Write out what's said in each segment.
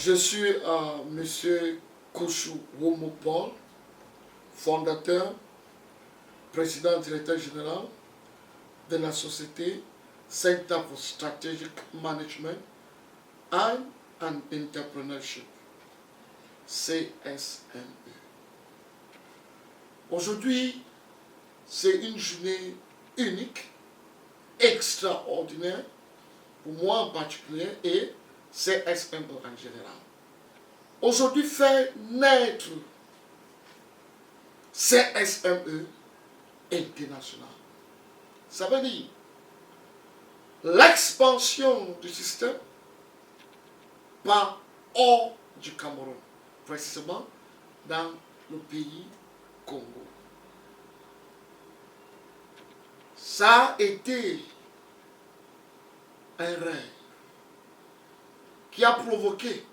Je suis Monsieur Kouchou Womopol, fondateur, président directeur général de la société Center for Strategic Management and Entrepreneurship, CSME. Aujourd'hui, c'est une journée unique, extraordinaire, pour moi en particulier et CSME en général. Aujourd'hui, faire naître CSME international. Ça veut dire l'expansion du système par hors du Cameroun, précisément dans le pays Congo. Ça a été un rêve qui a provoqué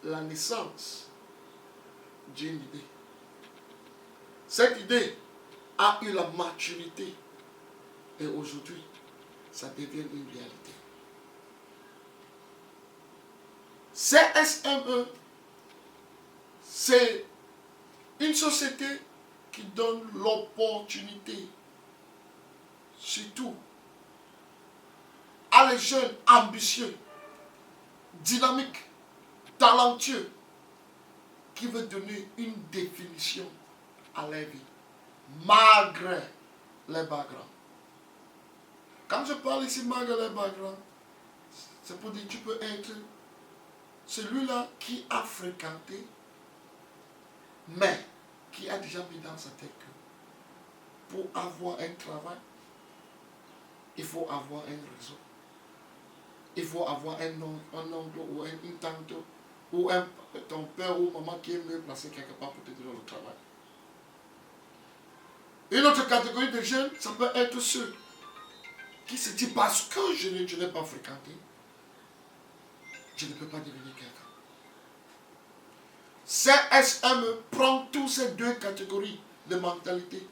la naissance d'une idée. Cette idée a eu la maturité et aujourd'hui, ça devient une réalité. CSME, c'est une société qui donne l'opportunité, surtout à les jeunes ambitieux, dynamiques, talentueux, qui veulent donner une définition à leur vie, malgré les backgrounds. Quand je parle ici malgré les backgrounds, c'est pour dire que tu peux être celui-là qui a fréquenté, mais qui a déjà mis dans sa tête que pour avoir un travail, il faut avoir un réseau. Il faut avoir un oncle ou une tante ou ton père ou maman qui est mieux placé quelque part pour te donner le travail. Une autre catégorie de jeunes, ça peut être ceux qui se disent parce que je n'ai pas fréquenté, je ne peux pas devenir quelqu'un. CSME prend toutes ces deux catégories de mentalité,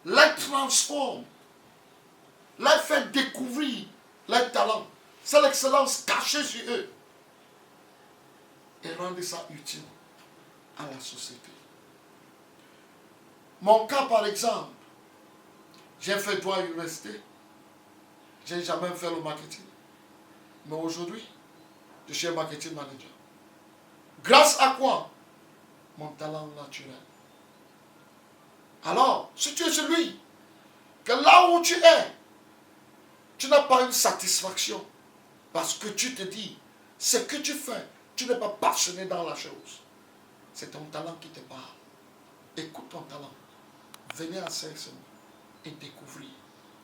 les transforme, les fait découvrir les talents, c'est l'excellence cachée sur eux et rendre ça utile à la société. Mon cas par exemple, j'ai fait droit à l'université, je n'ai jamais fait le marketing, mais aujourd'hui, je suis un marketing manager. Grâce à quoi? Mon talent naturel. Alors, si tu es celui que là où tu es, tu n'as pas une satisfaction parce que tu te dis, ce que tu fais, tu n'es pas passionné dans la chose. C'est ton talent qui te parle. Écoute ton talent. Venez à CSME et découvrir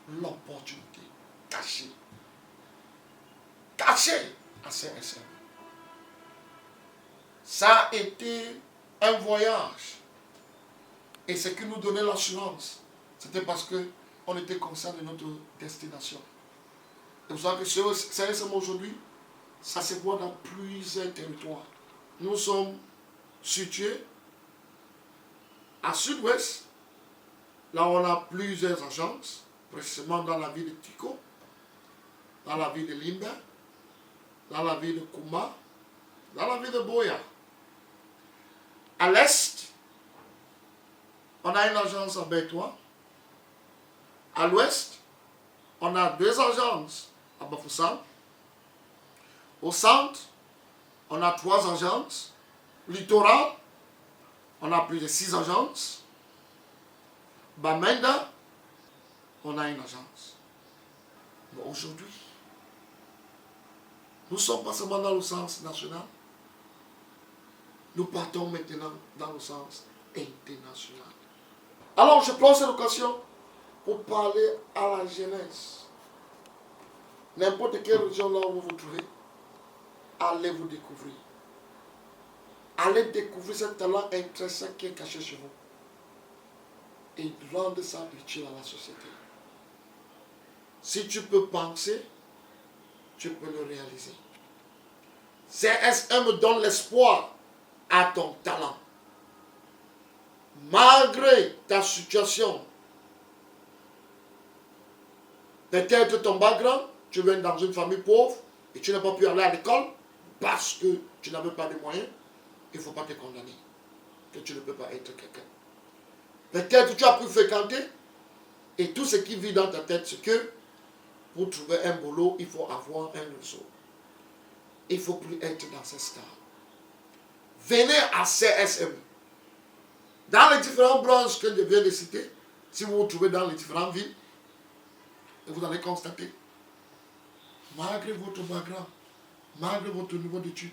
l'opportunité cachée. Cachée à CSME. Ça a été un voyage. Et ce qui nous donnait l'assurance, c'était parce qu'on était conscient de notre destination. Et vous savez que CSME aujourd'hui, ça se voit dans plusieurs territoires. Nous sommes situés à Sud-Ouest, là où on a plusieurs agences, précisément dans la ville de Tiko, dans la ville de Limbe, dans la ville de Kouma, dans la ville de Boya. À l'est, on a une agence à Bétois. À l'ouest, on a deux agences à Bafoussam. Au centre, on a 3 agences. Littoral, on a plus de 6 agences. Bamenda, on a une agence. Mais aujourd'hui, nous sommes pas seulement dans le sens national, nous partons maintenant dans le sens international. Alors, je prends cette occasion pour parler à la jeunesse. N'importe quelle région là où vous vous trouvez, allez vous découvrir. Allez découvrir ce talent intrinsèque qui est caché chez vous. Et rendre ça utile à la société. Si tu peux penser, tu peux le réaliser. CSME donne l'espoir à ton talent. Malgré ta situation, peut-être ton background, tu viens dans une famille pauvre et tu n'as pas pu aller à l'école, parce que tu n'avais pas de moyens, il ne faut pas te condamner. Que tu ne peux pas être quelqu'un. Peut-être tu as pu fréquenter et tout ce qui vit dans ta tête, c'est que pour trouver un boulot, il faut avoir un réseau. Il ne faut plus être dans ce stade. Venez à CSM. Dans les différentes branches que je viens de citer, si vous vous trouvez dans les différentes villes, vous allez constater, malgré votre background, malgré votre niveau d'études,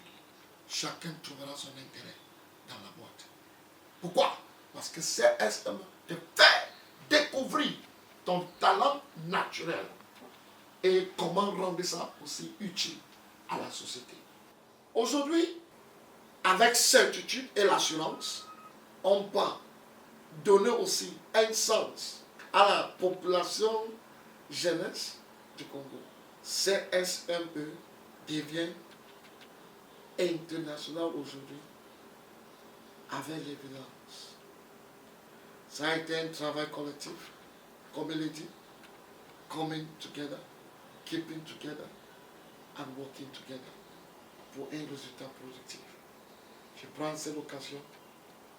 chacun trouvera son intérêt dans la boîte. Pourquoi? Parce que CSM te fait découvrir ton talent naturel et comment rendre ça aussi utile à la société. Aujourd'hui, avec certitude et l'assurance, on peut donner aussi un sens à la population jeunesse du Congo. CSME devient international aujourd'hui avec l'évidence. Ça a été un travail collectif, comme il est dit, coming together, keeping together and working together pour un résultat positif. Je prends cette occasion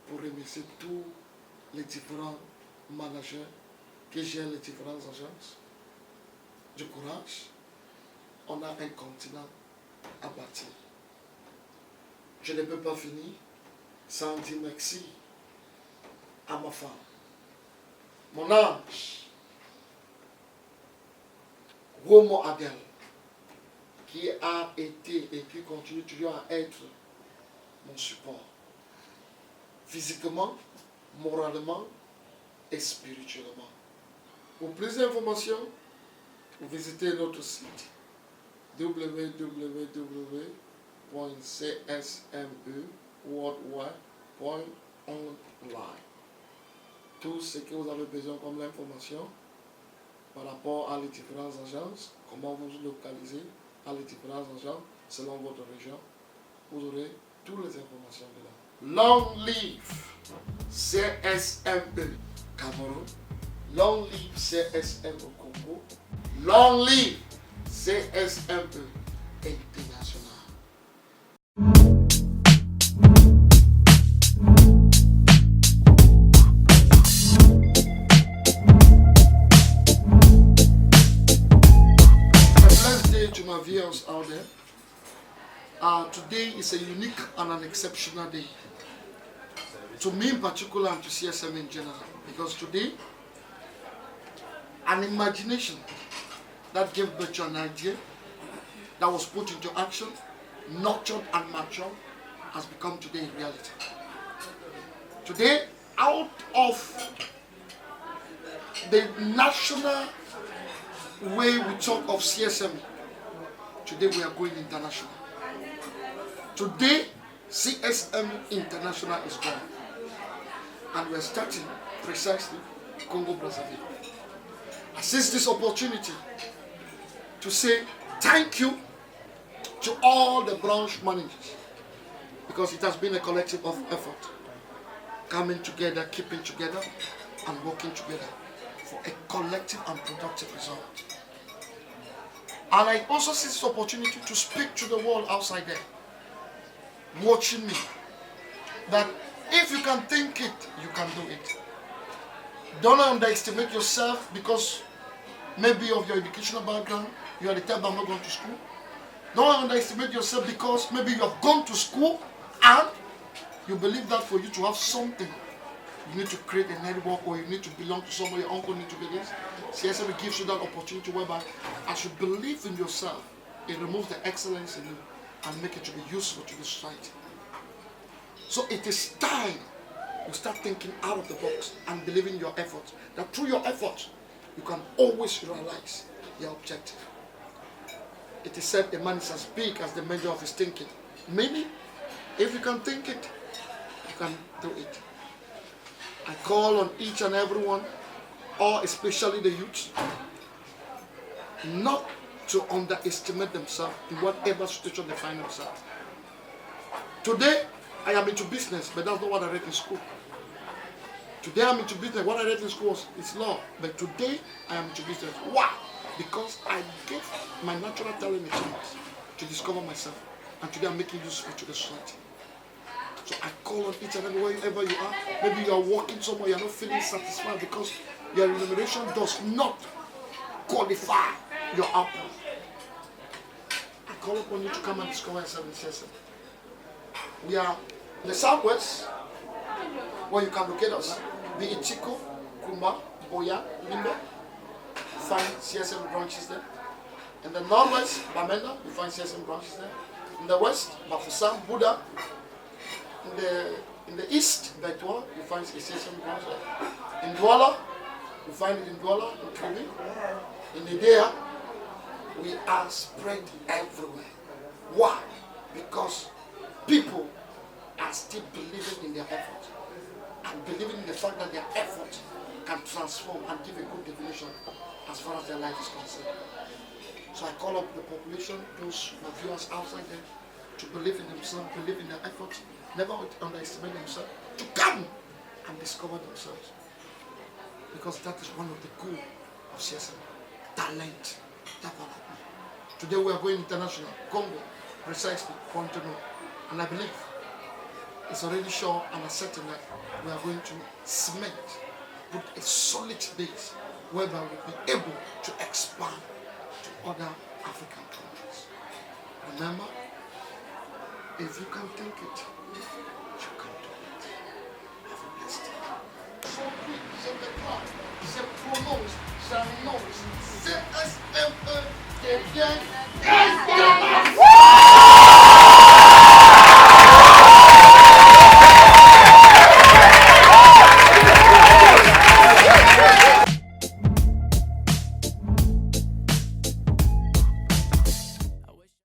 pour remercier tous les différents managers qui gèrent les différentes agences. Du courage, on a un continent à bâtir. Je ne peux pas finir sans dire merci à ma femme, mon ange, Romo Adel, qui a été et qui continue toujours à être mon support, physiquement, moralement et spirituellement. Pour plus d'informations, vous visitez notre site www.csmeworldwide.online. Tout ce que vous avez besoin comme information par rapport à les différentes agences, comment vous localisez à les différentes agences selon votre région, vous aurez toutes les informations dedans. Long live CSME Cameroun, long live CSM au Congo, long live CSME International. To my viewers out there, today is a unique and an exceptional day. To me in particular and to CSM in general, because today, an imagination that gave birth to an idea that was put into action, nurtured and matured, has become today a reality. Today, out of the national way we talk of CSM, today we are going international. Today, CSM International is gone. And we are starting precisely Congo-Brazzaville. I seize this opportunity to say thank you to all the branch managers, because it has been a collective of effort, coming together, keeping together, and working together for a collective and productive result. And I also see this opportunity to speak to the world outside there, watching me, that if you can think it, you can do it. Don't underestimate yourself because maybe of your educational background, you are the type that not going to school. Don't underestimate yourself because maybe you have gone to school and you believe that for you to have something, you need to create a network or you need to belong to somebody, your uncle needs to be this. CSM gives you that opportunity whereby as you believe in yourself, it removes the excellence in you and make it to be useful to the society. So it is time you start thinking out of the box and believing your effort. That through your effort, you can always realize your objective. It is said a man is as big as the measure of his thinking. Meaning, if you can think it, you can do it. I call on each and every one, or especially the youth, not to underestimate themselves in whatever situation they find themselves. Today, I am into business, but that's not what I read in school. Today I'm into business. What I read in school is law, but today I am into business. Why? Because I gave my natural talent a chance to discover myself. and today I'm making useful to the society. So I call on each and every wherever you are. Maybe you are working somewhere, you are not feeling satisfied because your remuneration does not qualify your output. I call upon you to come and discover yourself in CSM. We are in the southwest, where you can locate us, be it Chico, Kumba, Boya, Limbe. You find CSM branches there. In the northwest, Bamenda, you find CSM branches there. In the west, Bafusam, Buddha. In the east, Betua, you find a CSM branch there. In Douala, you find it in Douala, in Kribi. In Idea, we are spread everywhere. Why? Because people are still believing in their effort and believing in the fact that their effort can transform and give a good definition as far as their life is concerned. So I call up the population, those viewers outside there, to believe in themselves, believe in their efforts, never underestimate themselves, to come and discover themselves. Because that is one of the goals of CSM, talent development. Today we are going international, Congo, precisely, point to know. And I believe it's already sure and certain that we are going to cement, put a solid base whereby we'll be able to expand to other African countries. Remember, if you can take it, you can do it. Have a blessed day. So quick, c'est le cas, c'est prononce, j'annonce, CSME devient